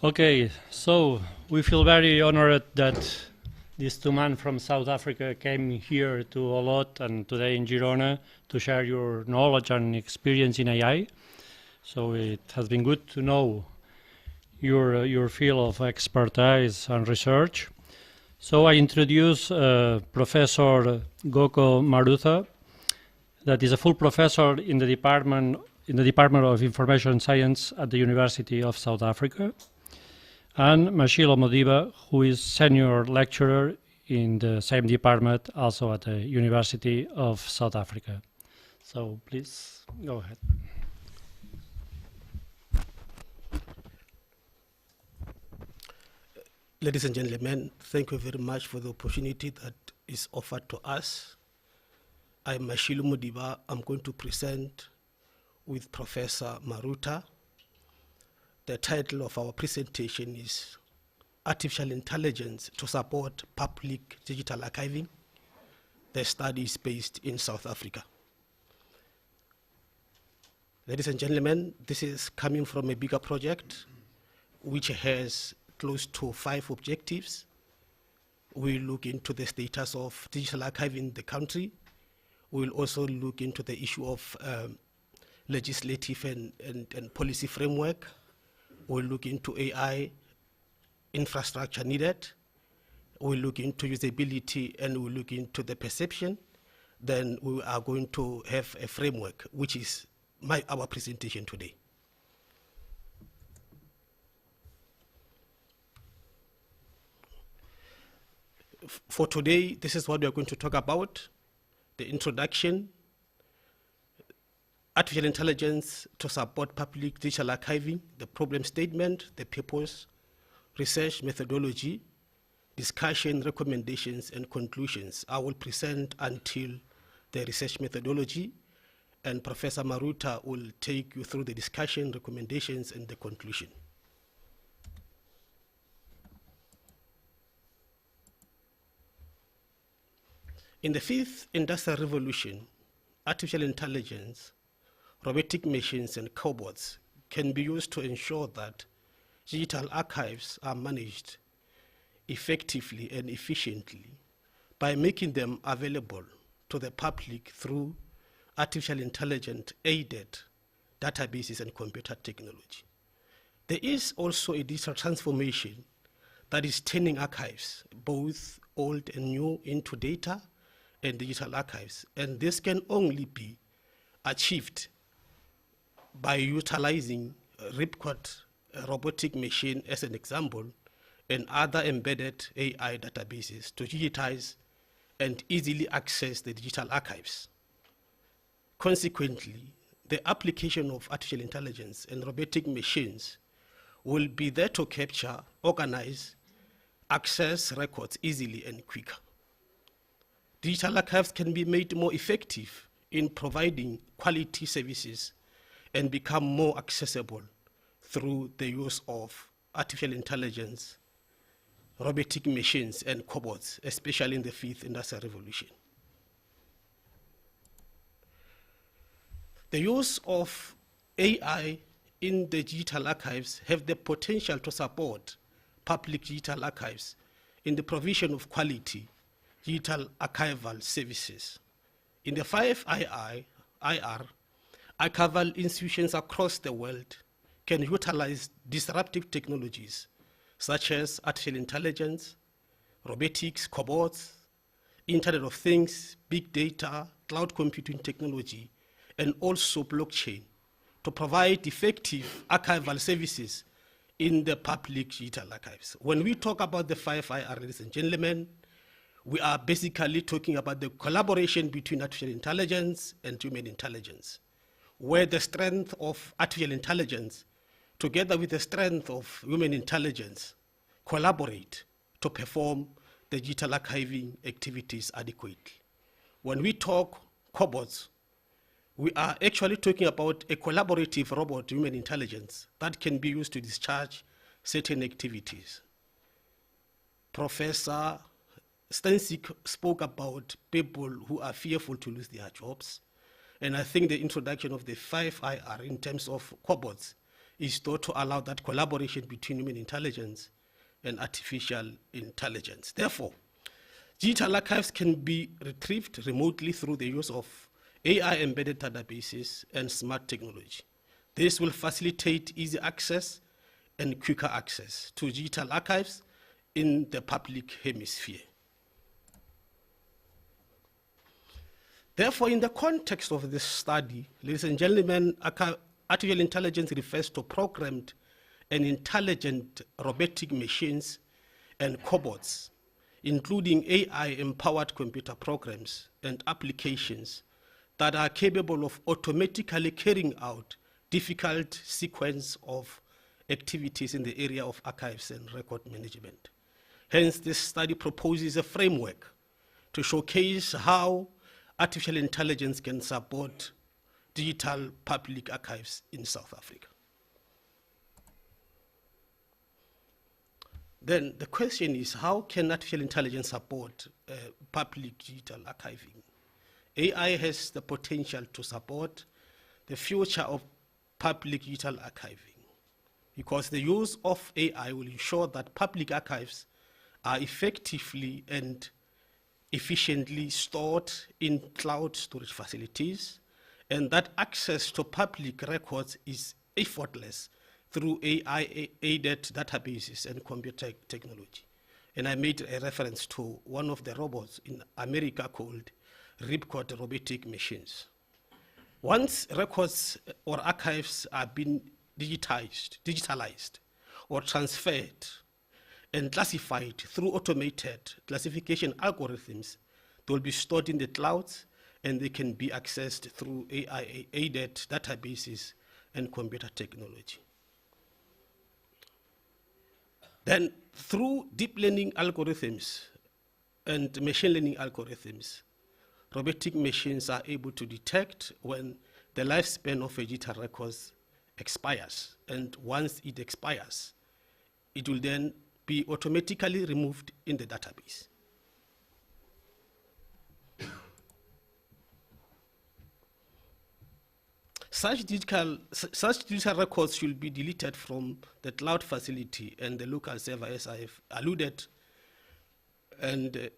Okay, so we feel very honored that these two men from South Africa came here to Olot and today in Girona to share your knowledge and experience in AI. So it has been good to know your field of expertise and research. So I introduce Professor Ngoako Marutha, that is a full professor in the Department of Information Science at the University of South Africa, and Mashilo Modiba, who is senior lecturer in the same department, also at the University of South Africa. So please go ahead. Ladies and gentlemen, thank you very much for the opportunity that is offered to us. I'm Mashilo Modiba. I'm going to present with Professor Marutha. The title of our presentation is Artificial Intelligence to Support Public Digital Archiving. The study is based in South Africa. Ladies and gentlemen, this is coming from a bigger project which has close to 5 objectives. We look into the status of digital archiving in the country. We'll also look into the issue of legislative and policy framework. We'll look into AI infrastructure needed. We'll look into usability, and we'll look into the perception. Then we are going to have a framework, which is our presentation today. For today, this is what we are going to talk about: the introduction, artificial intelligence to support public digital archiving, the problem statement, the purpose, research methodology, discussion, recommendations, and conclusions. I will present until the research methodology, and Professor Marutha will take you through the discussion, recommendations, and the conclusion. In the 5th Industrial Revolution, artificial intelligence, robotic machines, and cobots can be used to ensure that digital archives are managed effectively and efficiently by making them available to the public through artificial intelligence aided databases and computer technology. There is also a digital transformation that is turning archives, both old and new, into data and digital archives, and this can only be achieved by utilizing Ripcord robotic machine as an example and other embedded AI databases to digitize and easily access the digital archives. Consequently, the application of artificial intelligence and robotic machines will be there to capture, organize, access records easily and quicker. Digital archives can be made more effective in providing quality services and become more accessible through the use of artificial intelligence, robotic machines, and cobots, especially in the 5th Industrial Revolution. The use of AI in the digital archives have the potential to support public digital archives in the provision of quality digital archival services. In the 5 IR, archival institutions across the world can utilize disruptive technologies such as artificial intelligence, robotics, cobots, Internet of Things, big data, cloud computing technology, and also blockchain to provide effective archival services in the public digital archives. When we talk about the 5 IR, ladies and gentlemen, we are basically talking about the collaboration between artificial intelligence and human intelligence, where the strength of artificial intelligence together with the strength of human intelligence collaborate to perform the digital archiving activities adequately. When we talk cobots, we are actually talking about a collaborative robot human intelligence that can be used to discharge certain activities. Professor Stensik spoke about people who are fearful to lose their jobs, and I think the introduction of the 5 IR in terms of cobots is thought to allow that collaboration between human intelligence and artificial intelligence. Therefore, digital archives can be retrieved remotely through the use of AI-embedded databases and smart technology. This will facilitate easy access and quicker access to digital archives in the public hemisphere. Therefore, in the context of this study, ladies and gentlemen, artificial intelligence refers to programmed and intelligent robotic machines and cobots, including AI-empowered computer programs and applications that are capable of automatically carrying out difficult sequence of activities in the area of archives and record management. Hence, this study proposes a framework to showcase how artificial intelligence can support digital public archives in South Africa. Then the question is, how can artificial intelligence support public digital archiving? AI has the potential to support the future of public digital archiving because the use of AI will ensure that public archives are effectively and efficiently stored in cloud storage facilities, and that access to public records is effortless through AI-aided databases and computer technology. And I made a reference to one of the robots in America called Ripcord robotic machines. Once records or archives are being digitalized or transferred and classified through automated classification algorithms, they will be stored in the clouds and they can be accessed through AI-aided databases and computer technology. Then through deep learning algorithms and machine learning algorithms, robotic machines are able to detect when the lifespan of a digital record expires. And once it expires, it will then be automatically removed in the database. Such digital records should be deleted from the cloud facility and the local server, as I have alluded, and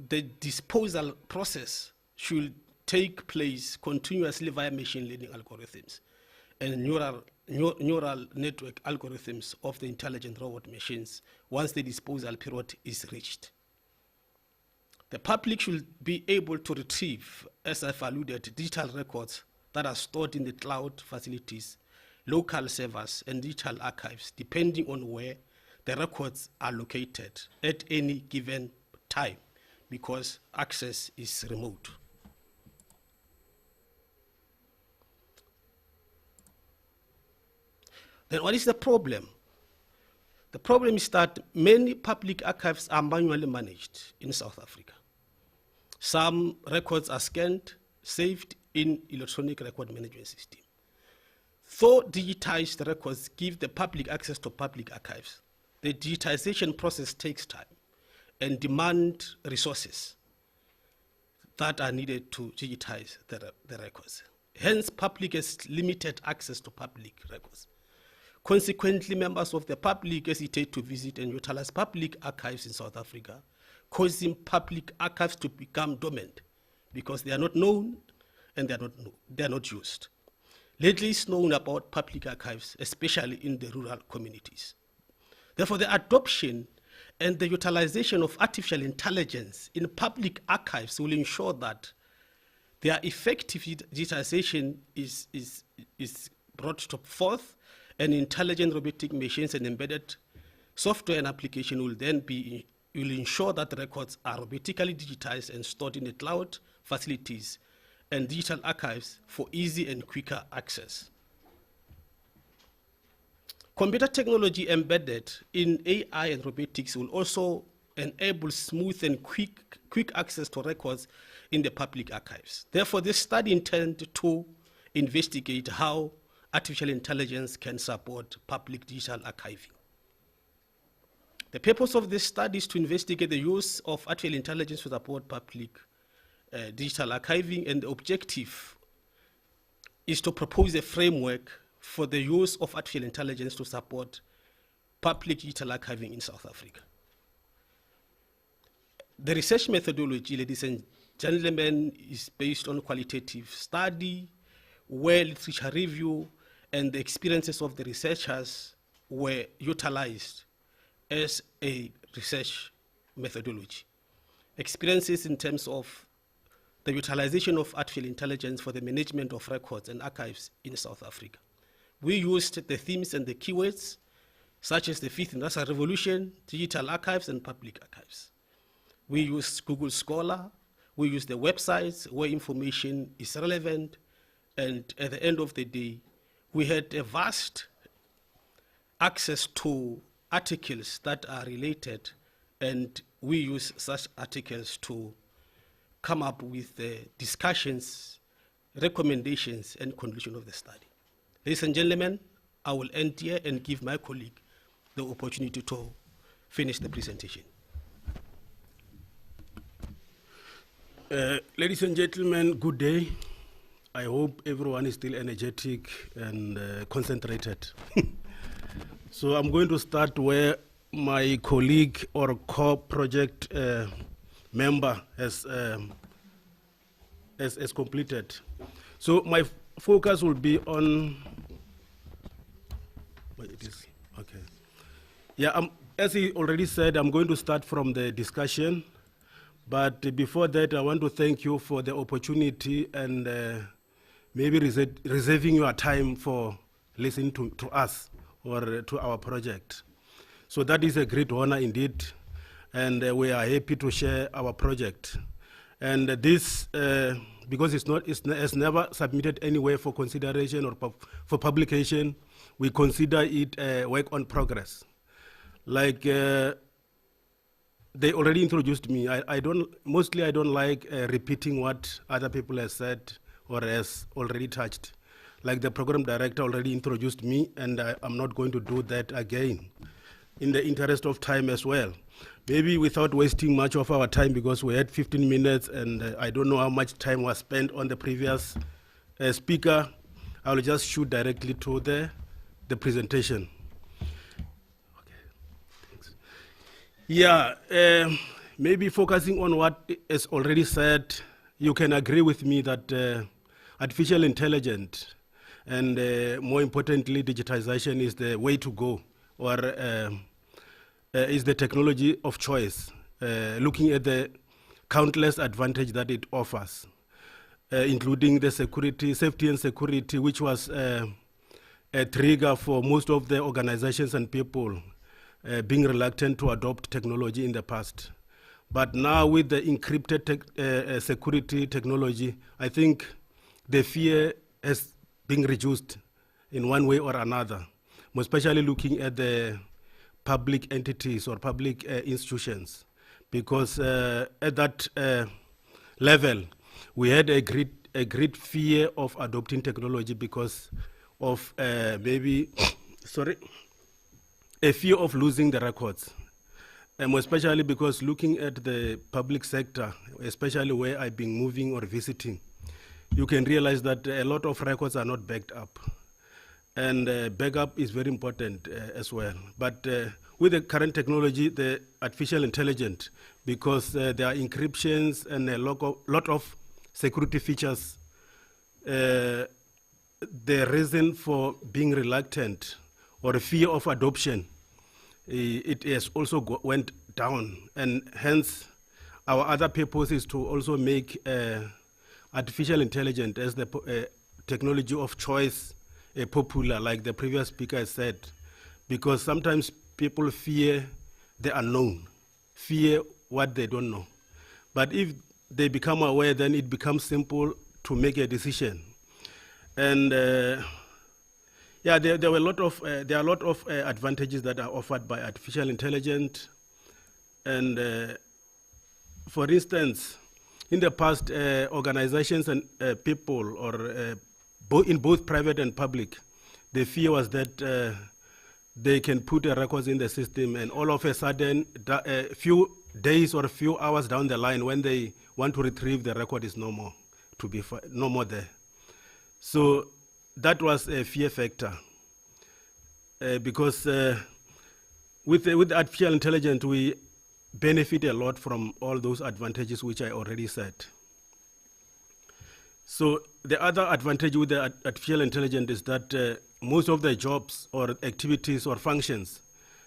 the disposal process should take place continuously via machine learning algorithms and neural network algorithms of the intelligent robot machines once the disposal period is reached. The public should be able to retrieve, as I've alluded, digital records that are stored in the cloud facilities, local servers, and digital archives, depending on where the records are located at any given time, because access is remote. Then what is the problem? The problem is that many public archives are manually managed in South Africa. Some records are scanned, saved in electronic record management system. Though digitized records give the public access to public archives, the digitization process takes time and demand resources that are needed to digitize the records. Hence, public has limited access to public records. Consequently, members of the public hesitate to visit and utilize public archives in South Africa, causing public archives to become dormant because they are not known and they are not used. Little is known about public archives, especially in the rural communities. Therefore, the adoption and the utilization of artificial intelligence in public archives will ensure that their effective digitization is brought forth, and intelligent robotic machines and embedded software and application will then will ensure that records are robotically digitized and stored in the cloud facilities and digital archives for easy and quicker access. Computer technology embedded in AI and robotics will also enable smooth and quick access to records in the public archives. Therefore, this study intends to investigate how artificial intelligence can support public digital archiving. The purpose of this study is to investigate the use of artificial intelligence to support public digital archiving, and the objective is to propose a framework for the use of artificial intelligence to support public digital archiving in South Africa. The research methodology, ladies and gentlemen, is based on qualitative study, where literature review and the experiences of the researchers were utilized as a research methodology. Experiences in terms of the utilization of artificial intelligence for the management of records and archives in South Africa. We used the themes and the keywords such as the fifth industrial revolution, digital archives, and public archives. We used Google Scholar, we used the websites where information is relevant, and at the end of the day, we had a vast access to articles that are related, and we use such articles to come up with the discussions, recommendations, and conclusion of the study. Ladies and gentlemen, I will end here and give my colleague the opportunity to finish the presentation. Ladies and gentlemen, good day. I hope everyone is still energetic and concentrated. So I'm going to start where my colleague or co-project member has completed. So my focus will be on, wait, it is, okay. Yeah, as he already said, I'm going to start from the discussion. But before that, I want to thank you for the opportunity and maybe reserving your time for listening to us or to our project. So that is a great honor indeed, and we are happy to share our project. And this, because it's never submitted anywhere for consideration or for publication, we consider it a work on progress. Like, they already introduced me. I don't like repeating what other people have said or has already touched. Like the program director already introduced me, and I'm not going to do that again in the interest of time as well. Maybe without wasting much of our time, because we had 15 minutes and I don't know how much time was spent on the previous speaker. I will just shoot directly to the presentation. Yeah, maybe focusing on what is already said, you can agree with me that artificial intelligence and more importantly, digitization is the way to go, or is the technology of choice, looking at the countless advantages that it offers, including the safety and security, which was a trigger for most of the organizations and people being reluctant to adopt technology in the past. But now with the encrypted security technology, I think the fear has been reduced in one way or another, most especially looking at the public entities or public institutions, because at that level, we had a great fear of adopting technology because of a fear of losing the records, and especially because looking at the public sector, especially where I've been moving or visiting, you can realize that a lot of records are not backed up. And backup is very important as well. But with the current technology, the artificial intelligence, because there are encryptions and a lot of security features, the reason for being reluctant or a fear of adoption, it has also went down, and hence our other purpose is to also make artificial intelligence as the technology of choice popular, like the previous speaker said, because sometimes people fear the unknown, fear what they don't know. But if they become aware, then it becomes simple to make a decision. And yeah, there are a lot of advantages that are offered by artificial intelligence. And for instance, in the past, organizations and people, or in both private and public, the fear was that they can put the records in the system, and all of a sudden, a few days or a few hours down the line, when they want to retrieve the record, is no more there. So that was a fear factor because with artificial intelligence, we benefit a lot from all those advantages which I already said. So the other advantage with the artificial intelligence is that most of the jobs or activities or functions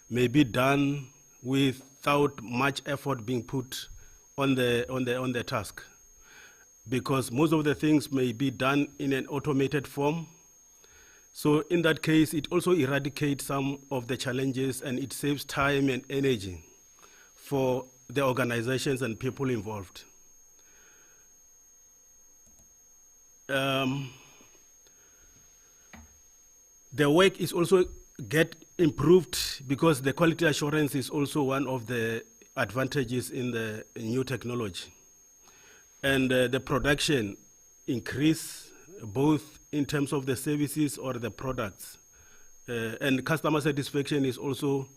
may be done without much effort being put on the task, because most of the things may be done in an automated form. So in that case, it also eradicates some of the challenges, and it saves time and energy for the organizations and people involved. The work is also get improved because the quality assurance is also one of the advantages in the new technology. And the production increase both in terms of the services or the products. And customer satisfaction is also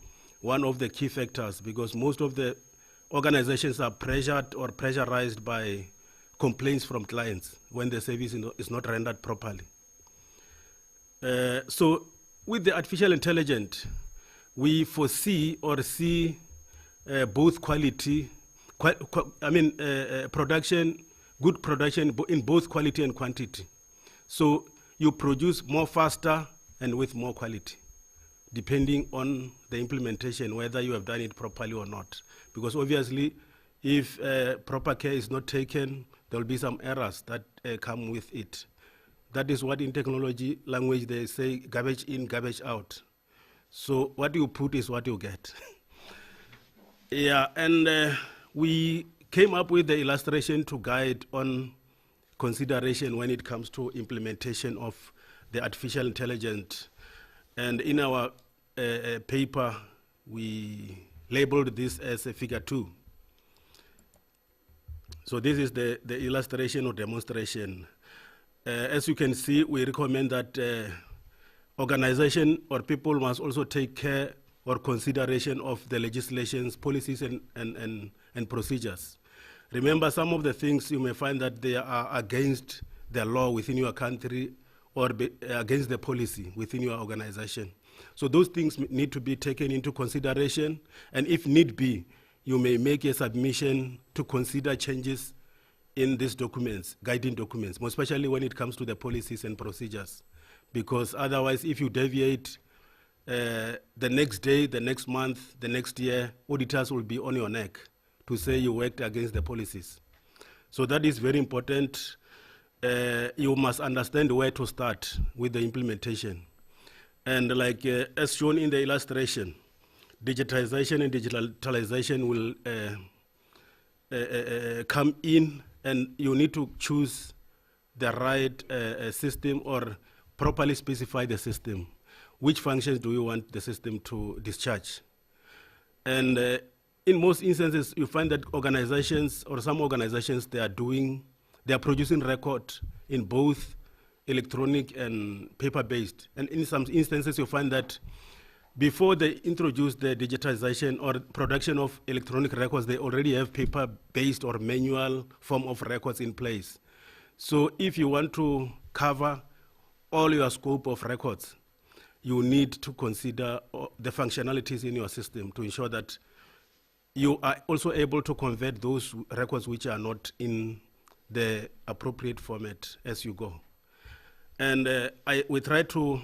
one of the key factors, because most of the organizations are pressured or pressurized by complaints from clients when the service is not rendered properly. So with the artificial intelligence, we foresee or see both quality, production, good production in both quality and quantity. So you produce more faster and with more quality, depending on the implementation, whether you have done it properly or not. Because obviously, if proper care is not taken, there will be some errors that come with it. That is what in technology language they say, garbage in, garbage out. So what you put is what you get. Yeah, and we came up with the illustration to guide on consideration when it comes to implementation of the artificial intelligence. And in our paper, we labeled this as a figure 2. So this is the illustration or demonstration. As you can see, we recommend that organization or people must also take care or consideration of the legislations, policies, and procedures. Remember, some of the things you may find that they are against the law within your country or against the policy within your organization. So those things need to be taken into consideration, and if need be, you may make a submission to consider changes in these documents, guiding documents, more especially when it comes to the policies and procedures. Because otherwise, if you deviate, the next day, the next month, the next year, auditors will be on your neck to say you worked against the policies. So that is very important. You must understand where to start with the implementation. And like as shown in the illustration, digitization and digitalization will come in, and you need to choose the right system or properly specify the system. Which functions do you want the system to discharge? And in most instances, you find that organizations or some organizations, they are producing record in both electronic and paper-based. And in some instances, you find that before they introduce the digitization or production of electronic records, they already have paper-based or manual form of records in place. So if you want to cover all your scope of records, you need to consider the functionalities in your system to ensure that you are also able to convert those records which are not in the appropriate format as you go. And we try to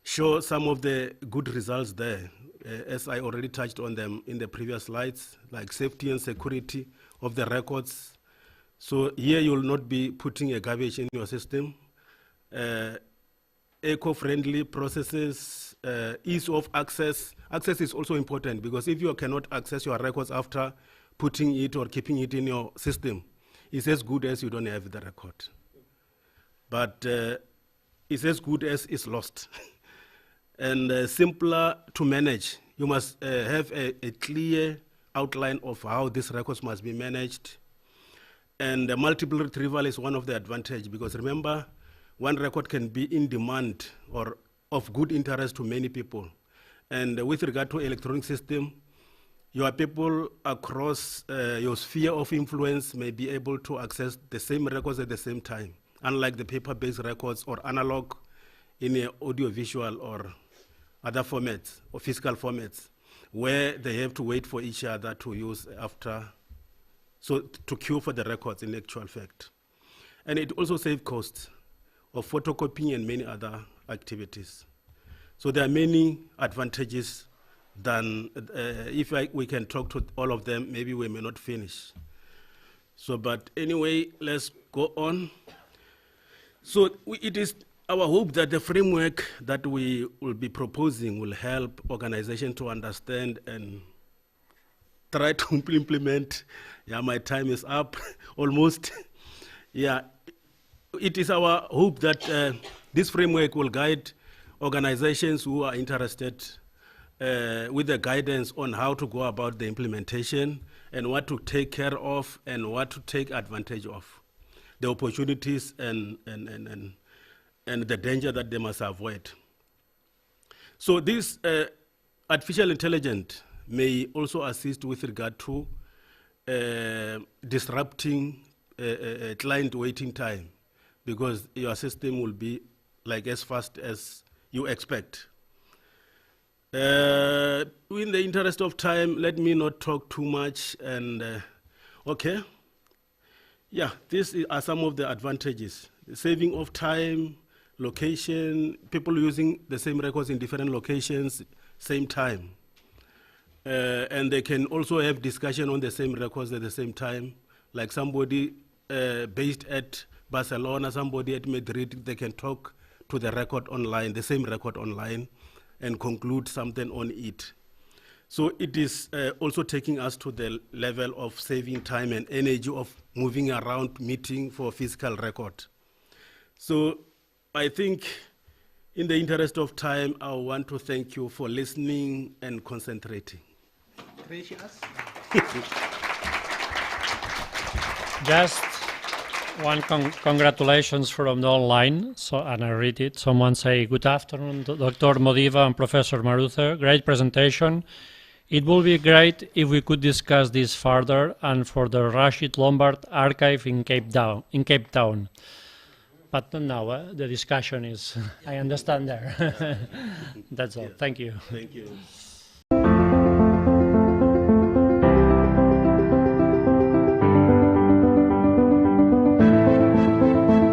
show some of the good results there, as I already touched on them in the previous slides, like safety and security of the records. So here you will not be putting a garbage in your system. Eco-friendly processes, ease of access. Access is also important, because if you cannot access your records after putting it or keeping it in your system, it's as good as you don't have the record. But it's as good as it's lost. And simpler to manage. You must have a clear outline of how these records must be managed. And multiple retrieval is one of the advantages, because remember, one record can be in demand or of good interest to many people. And with regard to electronic system, your people across your sphere of influence may be able to access the same records at the same time, unlike the paper-based records or analog in a audiovisual or other formats or physical formats, where they have to wait for each other to use after, so to queue for the records in actual fact. And it also saves costs of photocopying and many other activities. So there are many advantages than, if we can talk to all of them, maybe we may not finish. So, but anyway, let's go on. So it is our hope that the framework that we will be proposing will help organizations to understand and try to implement. Yeah, my time is up almost. Yeah, it is our hope that this framework will guide organizations who are interested with the guidance on how to go about the implementation and what to take care of and what to take advantage of, the opportunities and the danger that they must avoid. So this artificial intelligence may also assist with regard to disrupting client waiting time, because your system will be like as fast as you expect. In the interest of time, let me not talk too much. And okay, yeah, these are some of the advantages: the saving of time, location, people using the same records in different locations, same time, and they can also have discussion on the same records at the same time. Like somebody based at Barcelona, somebody at Madrid, they can talk to the record online, the same record online, and conclude something on it. So it is also taking us to the level of saving time and energy of moving around meeting for physical record. So I think in the interest of time, I want to thank you for listening and concentrating. Gracious. Just one congratulations from the online, and I read it. Someone say, good afternoon, Dr. Modiba and Professor Marutha. Great presentation. It would be great if we could discuss this further and for the Rashid Lombard Archive in Cape Town. But not now, the discussion is, I understand there. That's all. Thank you. Thank you.